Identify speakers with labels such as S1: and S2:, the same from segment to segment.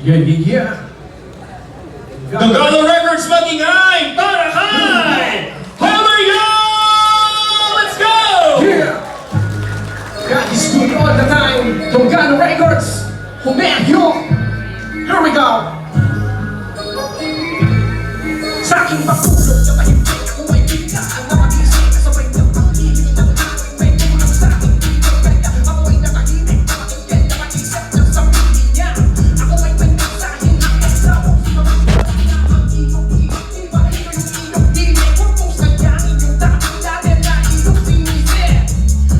S1: Yeah.
S2: Tungalo Records magingay! Tarakay! Hallelujah! Let's go!
S1: Yeah! God is good all the time. Tungalo Records. Humeryo. Here we go. Sa aking pagtulog na mahimik, ako ay biglaan na mag-isip. Kasabay ng pag-ibig ng aking may tulong sa aking dito. Kaya ako ay nakahimik, nakatingin, nakakisip ng sarili niya. Ako ay may mensahin ang kasama. Ang iyong iba, ito yung iyong dinig. Huwag mong sayangin yung dating natin na iyong sinisip.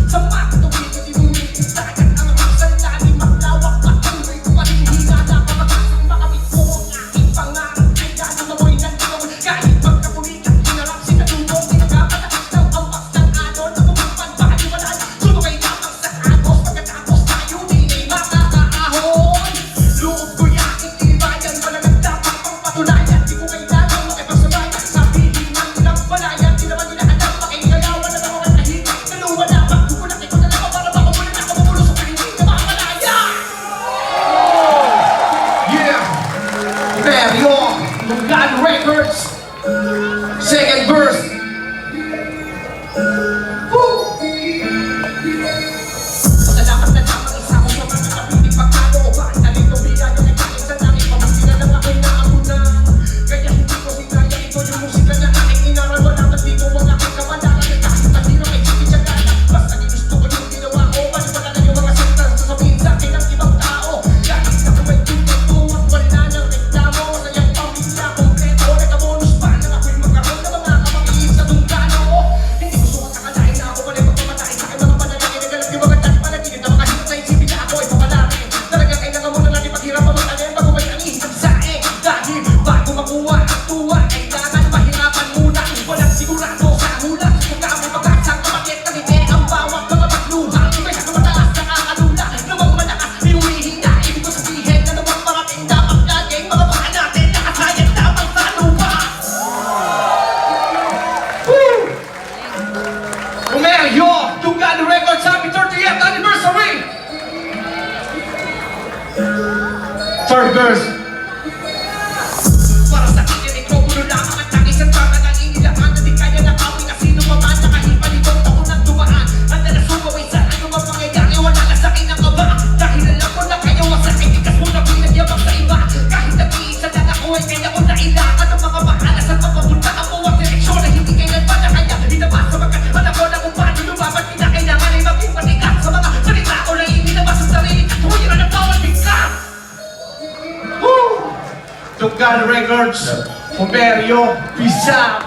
S1: Sa matutuwid, itinumit yung dagat ang magsalita ni maglawak. Patuloy ko pa rin hinga na pamagasang makamit ko ang aking pangarap. Kaya namoy ng ikaw kahit magkapulitan, hinarap sinatulong, pinagkapatakas ng ampas ng alon na bumupad, pahaliwanan, sumukay lamang sa agos, pagkatapos tayo din ay makakaahon. Loob ko'y aking tinibayan, walang nagtapang pang patunayan, di ko kailangan makipagsabayan, sabihin ng ilang palayan, di naman hinahanap, makikalawan na ako kahit naluwa na, magkukulang ikaw na naman para makukulan ako mamulusok na hindi na mamalaya. Yeah! Peryo! Tungalo Records! Second verse! Woo! Salamat na lamang isa ko sa mga kapiling pagkano. Bakit nalito biya yung nagkain sa langit? Mabuti na lang ako'y naamunan. Kaya hindi ko sinaya ito yung musika na aking inaral. Walang natigo ang aking kapalaran. Ay kahit mahirap ay hindi siya lalat. Basta ginusto ko yung ginawa ko. Baliwala na yung mga sentence na sabihin sa akin ng ibang tao. Kahit ako ay tututo at wala ng reklamo. Masayang pamilya kompleto. Nagkabonus pa na ako'y magkaroon ng mga kapamilya sa tungkano. Hindi ko sukat nakalain na ako pala magpamatay sa aking mga panalangin. Nagalap yung mga dati panatigid na makahirap na isipin na ako ay papalarin. Talagang kailangan mo na lang ipaghirap ang mag-alin bago may angin sa saing. Dahil bago makuha ang tuwa, kailangan mahirapan muna. Walang sigurado sa hula. Kung kami pagkasang kapatid, kanite ang bawat mga magluha. Kaya sa mataas nakakalula, namang malakas, pinuhihina. Ibig ko sabihin na namang parating dapat laging mga bahan natin nakasayang lamang sa lupa. Woo! Humeryo! Tungalo Records Happy 30th Anniversary! Third verse. Para sa akin yung mikropono lamang at tangis at baka ng inilahan na di kaya nakawin na sino pa man nakahipaligong taon ng dumaan. Ang dalas sumaway sa ano mang mangyayari, wala na sa akin ang kaba. Dahil alam ko na kayo sa akin, ikas mo na pinagyabang sa iba. Kahit nag-iisa lang ako ay kaya ko nailangan ng mga mahalas at mapapunta ako ang direksyon na hindi kailan pa na kaya inabasa magkat alam ko na kung paano lumaban. Kinakailangan ay maging patikat sa mga salita ko na inilabas sa sarili. Tumira ng bawal bigkat. Woo! Tungalo Records, Humeryo, peace out!